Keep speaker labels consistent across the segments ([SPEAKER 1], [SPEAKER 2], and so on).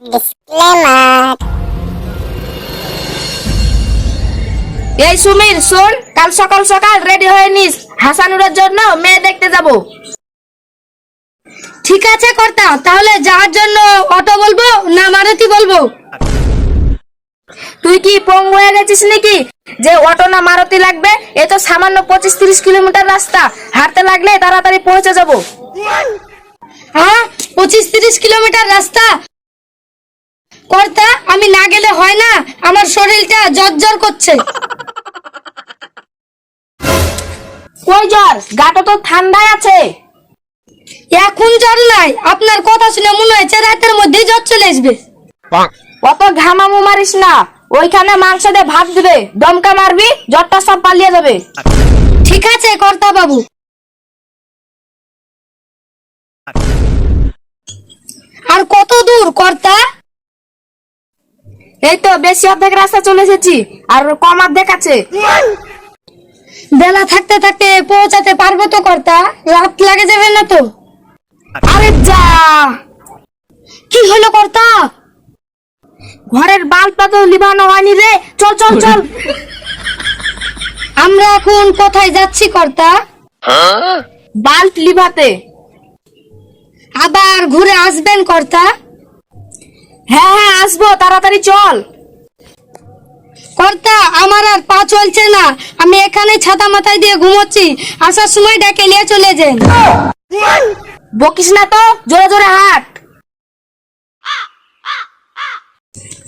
[SPEAKER 1] Disclaimer.
[SPEAKER 2] এই সুমির শোন, কাল সকাল সকাল রেডি হয়ে নিস, হাসানুরের জন্য মেয়ে দেখতে যাব।
[SPEAKER 3] ঠিক আছে কর্তা, তাহলে যাওয়ার জন্য অটো বলবো না মারুতি বলবো?
[SPEAKER 2] তুই কি পঙ্গু হয়ে গেছিস নাকি যে অটো না মারুতি লাগবে? এ তো সামান্য 25-30 কিলোমিটার রাস্তা, হাঁটতে লাগলে তাড়াতাড়ি পৌঁছে যাব।
[SPEAKER 3] হ্যাঁ, 25-30 কিলোমিটার রাস্তা? কর্তা, আমি না গেলে হয় না, আমার শরীরটা জ্বর করছে।
[SPEAKER 2] কই জ্বর? গাটা তো ঠান্ডায় আছে।
[SPEAKER 3] এখন জ্বর নাই, আপনার কথা শুনে মনে হচ্ছে রাতের মধ্যেই জ্বর চলে আসবে।
[SPEAKER 2] অত ঘামামু মারিস না, ওইখানে মাংস দিয়ে ভাত দিবে, দমকা মারবি, জ্বরটা সব পালিয়ে যাবে।
[SPEAKER 3] ঠিক আছে কর্তা বাবু। আর কত দূর কর্তা?
[SPEAKER 2] এই তো বেশি অর্ধেক রাস্তা চলে এসেছি, আর কম অর্ধেক আছে।
[SPEAKER 3] বেলা থাকতে থাকতে পৌঁছাতে পারবো তো কর্তা? রাত লাগে যাবে না তো?
[SPEAKER 2] আরে যা,
[SPEAKER 3] কি হলো কর্তা?
[SPEAKER 2] ঘরের বাল্বটা তো লিভানো হয়নি রে। চল চল চল।
[SPEAKER 3] আমরা এখন কোথায় যাচ্ছি কর্তা?
[SPEAKER 2] বাল্ব লিভাতে।
[SPEAKER 3] আবার ঘুরে আসবেন কর্তা?
[SPEAKER 2] হ্যাঁ হ্যাঁ আসবো, তাড়াতাড়ি চল।
[SPEAKER 3] কর্তা, আমার আর পা চলছে না, আমি এখানে ছাতা মাথায় দিয়ে ঘুমোচ্ছি, আসার সময় ডেকে নিয়ে চলে যান।
[SPEAKER 2] বকিস না তো, জোরে জোরে হাঁট।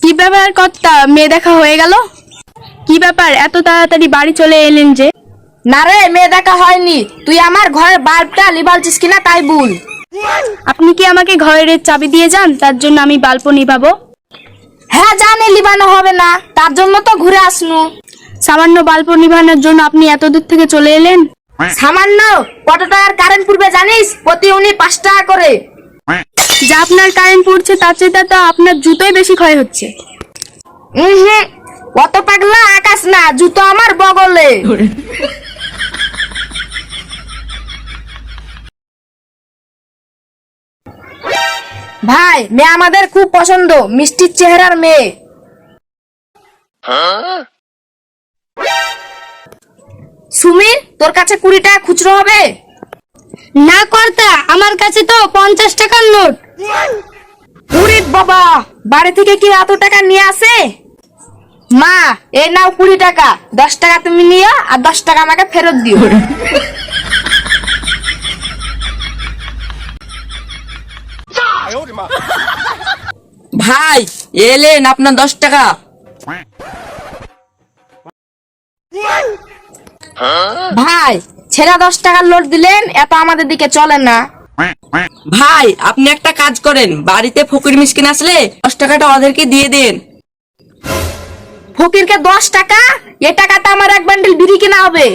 [SPEAKER 4] কি ব্যাপার কর্তা, মেয়ে দেখা হয়ে গেল? কি ব্যাপার এত তাড়াতাড়ি বাড়ি চলে এলেন যে?
[SPEAKER 2] না রে, মেয়ে দেখা হয়নি, তুই আমার ঘরের বাল্বটা লিভালছিস কিনা তাই বল।
[SPEAKER 4] আপনি কি আমাকে ঘরের চাবি দিয়ে যান, তার জন্য আমি বাল্ব নিভাবো?
[SPEAKER 2] হ্যাঁ জানি, লিভানো হবে না, তার জন্য তো ঘুরে আসনু।
[SPEAKER 4] সামান্য বাল্ব নিভানোর জন্য আপনি এত দূর থেকে চলে এলেন?
[SPEAKER 2] সামান্য কত টাকার কারেন্ট পুড়বে জানিস? প্রতি ইউনিট 5 টাকা করে।
[SPEAKER 4] যা আপনার কারেন্ট পড়ছে তার চেয়ে তো আপনার জুতোই বেশি ক্ষয় হচ্ছে।
[SPEAKER 2] অত পাগলা আকাশ না, জুতো আমার বগলে। ভাই, মেয়ে আমাদের খুব পছন্দ, মিষ্টির চেহারার মেয়ে। সুমির, তোর কাছে 20 টাকা খুচরো হবে?
[SPEAKER 3] না কর্তা, আমার কাছে তো 50 টাকার নোট।
[SPEAKER 2] উরে বাবা, বাড়ি থেকে কি এত টাকা নিয়ে আসে? মা, এই নাও 20 টাকা, 10 টাকা তুমি নিও আর 10 টাকা আমাকে ফেরত দিও।
[SPEAKER 5] ভাই এলেন আপনার 10 টাকা।
[SPEAKER 2] ভাই, ছেড়া 10 টাকার নোট দিলেন, এত আমাদের দিকে চলে না।
[SPEAKER 5] ভাই আপনি একটা কাজ করেন, বাড়িতে ফকির মিসকিন আসলে 10 টাকাটা ওদেরকে দিয়ে দেন।
[SPEAKER 2] ফকিরকে 10 টাকা? এ টাকাটা আমার এক বান্ডিল বিড়ি কিনা হবে।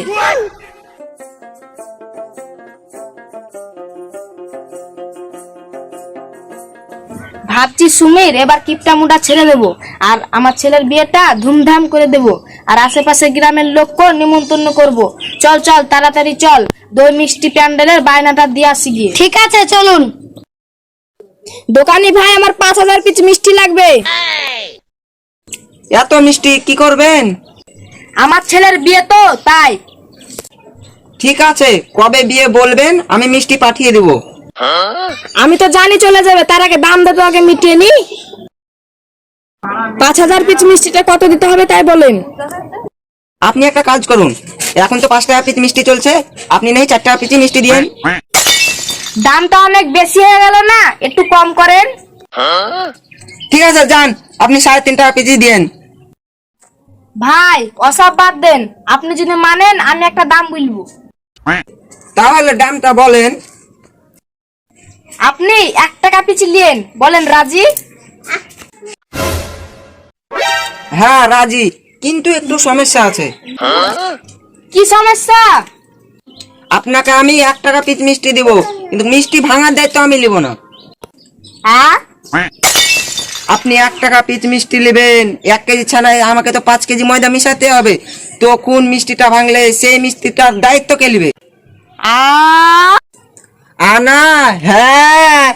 [SPEAKER 2] ভাবছি সুমির, এবার কিপটা মুটা ছেড়ে দেবো, আর আমার ছেলের বিয়েটা ধুমধাম করে দেব, আর আশেপাশে গ্রামের লোককে নিমন্ত্রণ করব। চল চল তাড়াতাড়ি চল, দই মিষ্টি প্যান্ডেলের বায়নাটা দিয়ে আসি গিয়ে।
[SPEAKER 3] ঠিক আছে চলুন।
[SPEAKER 2] দোকানি ভাই, আমার 5000 পিস মিষ্টি লাগবে।
[SPEAKER 5] এত মিষ্টি কি করবেন?
[SPEAKER 2] আমার ছেলের বিয়ে তো তাই।
[SPEAKER 5] ঠিক আছে, কবে বিয়ে বলবেন, আমি মিষ্টি পাঠিয়ে দেব।
[SPEAKER 2] আমি তো জানি চলে যাবে, তার আগে দাম দেবো, আগে মিটিয়ে নি। 5000 পিস মিষ্টিটা কত দিতে হবে তাই বলেন।
[SPEAKER 5] আপনি একটা কাজ করুন, এখন তো 5 টাকা পিস মিষ্টি চলছে, আপনি নেই 4 টাকা পিস মিষ্টি দিয়েন।
[SPEAKER 2] দামটা অনেক বেশি হয়ে গেল না, একটু কম করেন।
[SPEAKER 5] ঠিক আছে যান, আপনি 3.5 টাকা পিস দিয়েন।
[SPEAKER 2] ভাই ওসব বাদ দেন, আপনি যদি মানেন আমি একটা দাম বলবো।
[SPEAKER 5] তাহলে দামটা বলেন।
[SPEAKER 2] আপনি 1 টাকা পিস নিয়েন, বলেন রাজি?
[SPEAKER 5] হ্যাঁ রাজি, কিন্তু একটু সমস্যা আছে।
[SPEAKER 2] কি সমস্যা?
[SPEAKER 5] আপনাকে আমি 1 টাকা পিস মিষ্টি দিব, কিন্তু মিষ্টি ভাঙার দায়িত্ব আমি নিব না। আপনি 1 টাকা পিস মিষ্টি নেবেন, 1 কেজি ছানায় আমাকে তো 5 কেজি ময়দা মিশাতে হবে, তো কোন মিষ্টিটা ভাঙলে সেই মিষ্টিটার দায়িত্ব কে নেবে? আনা হ্যাঁ।